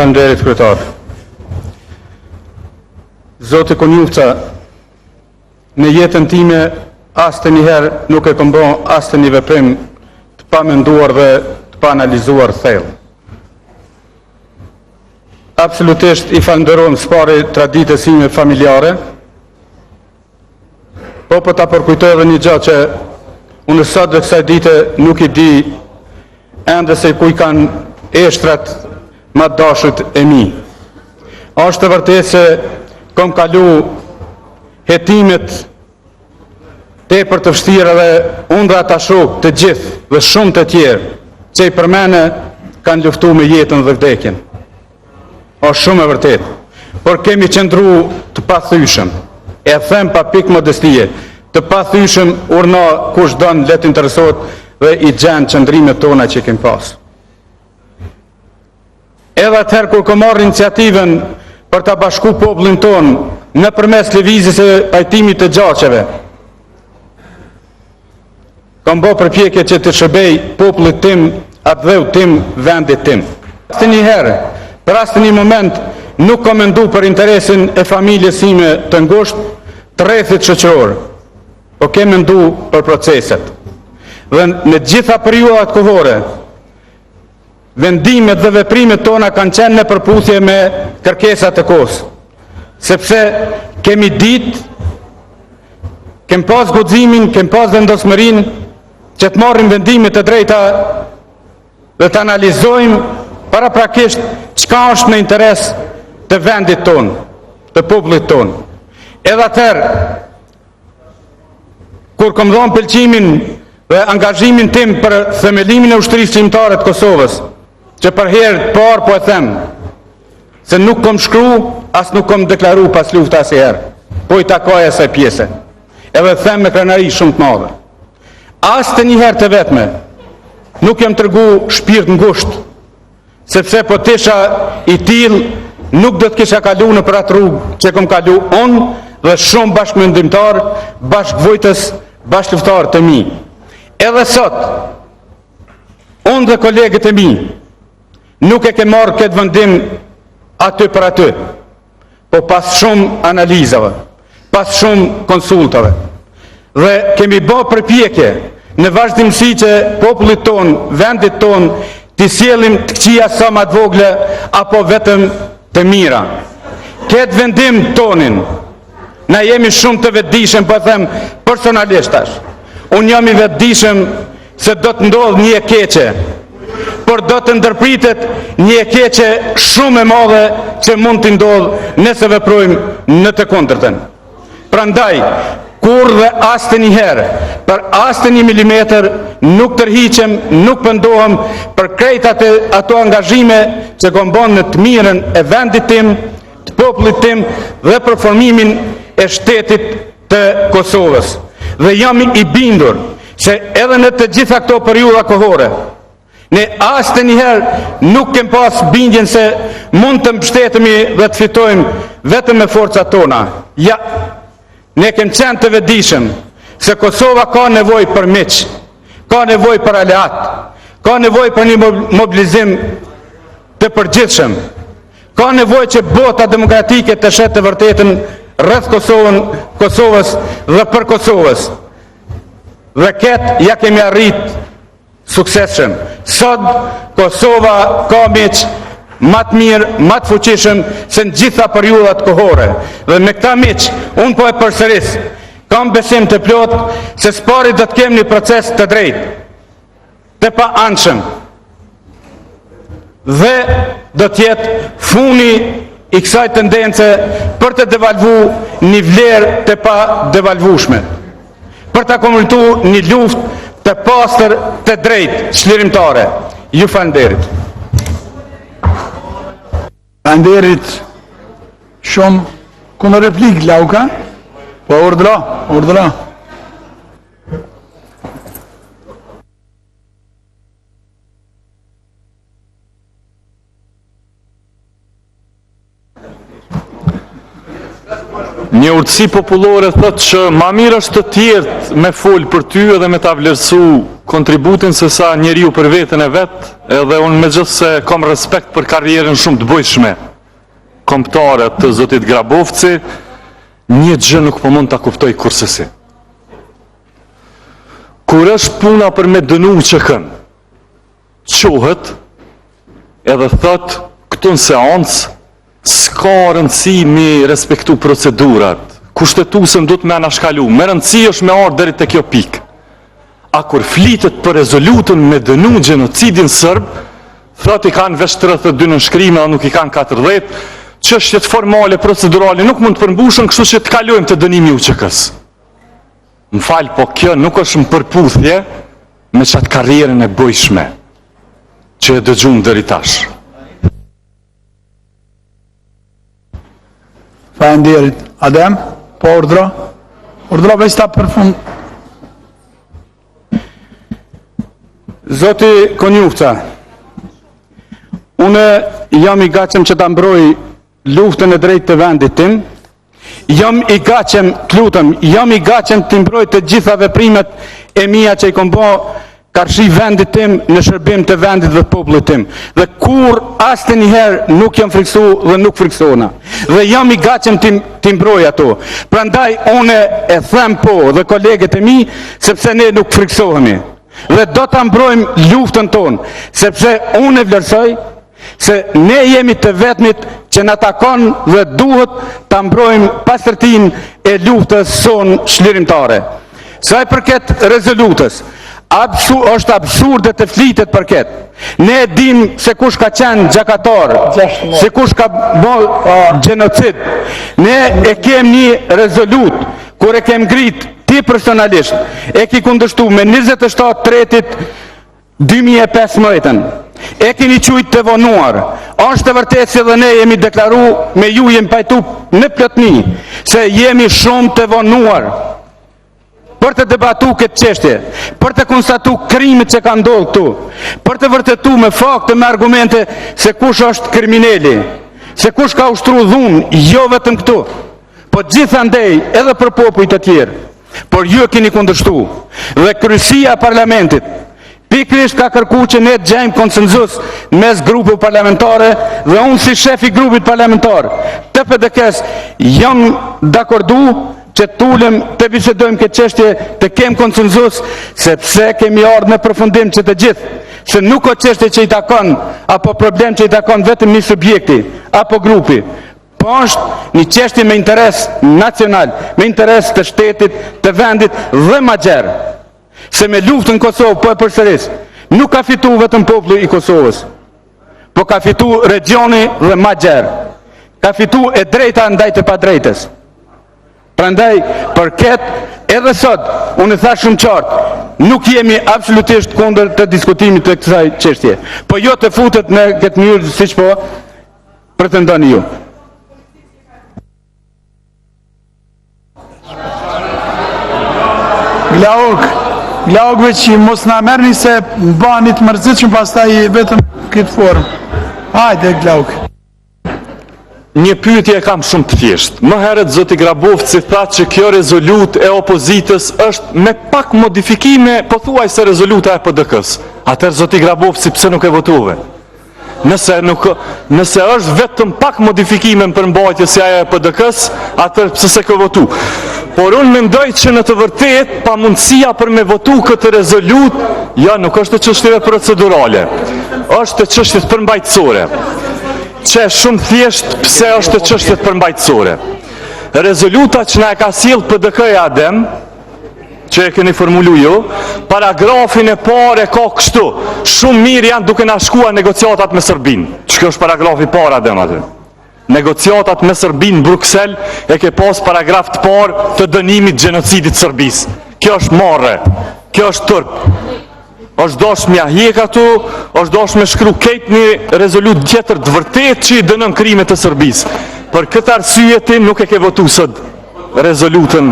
Faleminderit kryetar. Zoti Konjufca, në jetën time asë njëherë nuk e kam bërë asë një veprim të pa menduar dhe të pa analizuar thellë. Absolutisht i falenderoj s'pari traditës ime familjare, po ta përkujtoj edhe një gjë që unë sot dhe kësaj dite nuk i di ende se ku i kanë eshtrat ma dashët e mi. Është të vërtet se kom kalu hetimet tepër të vështira dhe unë dhe ata shok të gjithë dhe shumë të tjerë që i për mene kanë luftu me jetën dhe vdekjen. Është shumë e vërtet, por kemi qëndru të pathyshëm, e them pa pikë modestie, të pathyshëm urna kush don le të interesohet dhe i gjenë qëndrimet tona që kemi pas. Edhe atëherë kur kam marrë iniciativen për ta bashku popullin ton në përmes lëvizjes së pajtimit të gjaqeve, kam bërë përpjekje që të shërbej popullit tim, atë dheu tim, vendit tim. Asë një herë, për asë një moment, nuk kam mendu për interesin e familjes ime të ngushtë, të rrethit shoqëror, po kem mendu për proceset. Dhe në gjitha periudat kohore, vendimet dhe veprimet tona kanë qenë në përputhje me kërkesat e kohës, sepse kemi ditë, kem pas guximin, kem pas vendosmërinë që të marrim vendimet e drejta dhe të analizojmë paraprakisht çka është në interes të vendit ton, të popullit ton. Edhe atëherë, kur kam dhënë pëlqimin dhe angazhimin tim për themelimin e ushtrisë shqiptare të Kosovës, që për herë të parë po e them, se nuk kam shkru, as nuk kam deklaru pas lufta asnjëherë, po i takoj asaj pjese. Edhe them me krenari shumë të madhe. As të njëherë të vetme, nuk jam tërgu shpirt ngusht, sepse po tisha i till, nuk do të kisha kalu në për atë rrugë që kom kalu unë dhe shumë bashkëmendimtar, bashkëvojtës, bashkëluftar të mi. Edhe sot, unë dhe kolegët e mi, nuk e ke marrë këtë vendim aty për aty, po pas shumë analizave, pas shumë konsultave. Dhe kemi bë përpjekje në vazhdimsi që popullit ton, vendit ton, t'i sjellim të këqija sa ma të vogle, apo vetëm të mira. Këtë vendim tonin, na jemi shumë të vetëdijshëm, po them personalisht tash. Unë jam i vetëdijshëm se do të ndodhë një e keqe, por do të ndërpritet një e keqe shumë e madhe që mund të ndodhë nëse veprojmë në të kundërtën. Prandaj, kur dhe asë një herë, për asë një milimeter, nuk tërhiqem, nuk pëndohem për krejt ato angazhime që kombon në të mirën e vendit tim, të popullit tim dhe për formimin e shtetit të Kosovës. Dhe jam i bindur se edhe në të gjitha këto periudha kohore, ne asë një herë nuk kem pas bindjen se mund të mbështetemi dhe të fitojmë vetëm me forcat tona. Ja, ne kem qenë të vetëdijshëm se Kosova ka nevojë për miq, ka nevojë për aleat, ka nevojë për një mobilizim të përgjithshëm, ka nevojë që bota demokratike të shetë të vërtetën rreth Kosovës dhe për Kosovës. Dhe këtë ja kemi arrit suksesshëm. Sot Kosova ka miq ma të mirë, ma të fuqishëm se në gjitha periudat kohore. Dhe me këta miq, unë po e përsëris, kam besim të plot se s'pari do të kem një proces të drejtë, të pa anshëm. Dhe do t'jetë funi i kësaj tendence për të devalvu një vlerë të pa devalvushme, për të komunitu një luftë të pastër të drejtë çlirimtare. Ju falenderit. Falenderit shumë. Kuna replik, Lauka? Po, urdhra. Një urtësi popullore thotë që ma mirë është të tjertë me folë për ty edhe me ta vlerësu kontributin se sa njeriu për veten e vet, edhe unë megjithse kam respekt për karrierën shumë të bujshme kombëtare të zotit Grabovci, një gjë nuk po mund ta kuptoj kurse si. Kur është puna për me dënu që kën, qohet edhe thot këtu në seancë s'ka rëndësi mi respektu procedurat, kushtetuesën do të më anashkalu, me rëndësi është me ardhur deri te kjo pikë. A kur flitet për rezolutën me dënu gjenocidin sërb, thot i kanë veç 32 në shkrime, nuk i kanë 40, çështjet formale, procedurale nuk mund të përmbushën, kështu që të kalojmë të dënimi UÇK-s. Më falë, po kjo nuk është në përputhje me qatë karrierën e bujshme që e dëgjum deri tash. Faleminderit. Adem, po urdhra? Urdhra veç ta përfund. Zoti Konjufca, une jam i gatshëm që ta mbroj luftën e drejtë të vendit tim, jam i gatshëm, të lutem, jam i gatshëm të mbroj të gjitha veprimet e mia që i kom bë karshi vendit tim në shërbim të vendit dhe popullit tim. Dhe kur asnjëherë nuk jam friksu dhe nuk friksona. Dhe jam i gatshëm të mbroj ato. Prandaj une e them po dhe kolegët e mi, sepse ne nuk friksohemi. Dhe do të mbrojmë luftën tonë, sepse unë e vlerësoj se ne jemi të vetmit që na takon dhe duhet të mbrojmë pastërtinë e luftës sonë shlirimtare. Sa i përket rezolutës, është absurde të flitet për këtë. Ne dim se kush ka qenë gjakator, se kush ka bërë gjenocid. Ne e kem një rezolut, kur e kem ngrit ti personalisht, e ki kundështu me 27/3/2015, e keni qujtë të vonuar. Është të vërtet se dhe ne jemi deklaru, me ju jemi pajtu në plotni, se jemi shumë të vonuar për të debatu këtë çështje, për të konstatu krimit që ka ndodhur këtu, për të vërtetu me fakte, me argumente se kush është kriminali, se kush ka ushtruar dhunë, jo vetëm këtu, po gjithandej edhe për popujt të tjerë. Por ju e keni kundërshtu. Dhe kryesia e parlamentit pikërisht ka kërkuar që ne të gjejmë konsenzus mes grupeve parlamentare dhe unë si shef i grupit parlamentar të PDK-s jam dakordu që tulem të bisedojmë këtë çështje, të kem konsenzus, sepse kemi ardhur në përfundim që të gjithë, se nuk ka çështje që i takon apo problem që i takon vetëm një subjekti apo grupi. Po është një çështje me interes nacional, me interes të shtetit, të vendit dhe ma gjerë. Se me luftën në Kosovë, po e përsëris, nuk ka fitu vetëm populli i Kosovës, po ka fitu regioni dhe ma gjerë. Ka fitu e drejta ndaj të padrejtës. Prandaj, për këtë, edhe sot, unë e thash shumë qartë, nuk jemi absolutisht kundër të diskutimit të kësaj çështje, po jo të futet në këtë mënyrë siç po pretendoni ju. Glaukve që mos na merrni se bani të mërzitshëm pastaj vetëm këtë formë. Hajde Glauk. Një pyetje kam shumë të thjeshtë. Më herët zoti Grabovci tha që kjo rezolutë e opozitës është me pak modifikime, pothuajse rezoluta e PDK-s. Atëherë zoti Grabovci pse nuk e votove? Nëse është vetëm pak modifikime në përmbajtje si ajo e PDK-s, atëherë pse s'e ka votu? Por unë mendoj që në të vërtet pamundësia për me votu këtë rezolut, ja nuk është të çështjeve procedurale, është të çështjet përmbajtësore. Që shumë thjesht pse është të çështjet përmbajtësore. Rezoluta që na e ka sjell PDK-ja Adem, që e keni formulu ju, paragrafin e parë ka kështu: shumë mirë janë duke na shkuar negociatat me Serbinë. Që është paragrafi i parë Adem aty. Negociatat me Serbinë në Bruksel e ke pas paragraf të parë të dënimit gjenocidit Serbisë. Kjo është marrë, kjo është turp. Është dosh me ahjek atu, është dosh me shkru kejt një rezolut tjetër të vërtet që i dënën krimet të Serbisë. Për këtë arsye ti nuk e ke votu sot rezolutën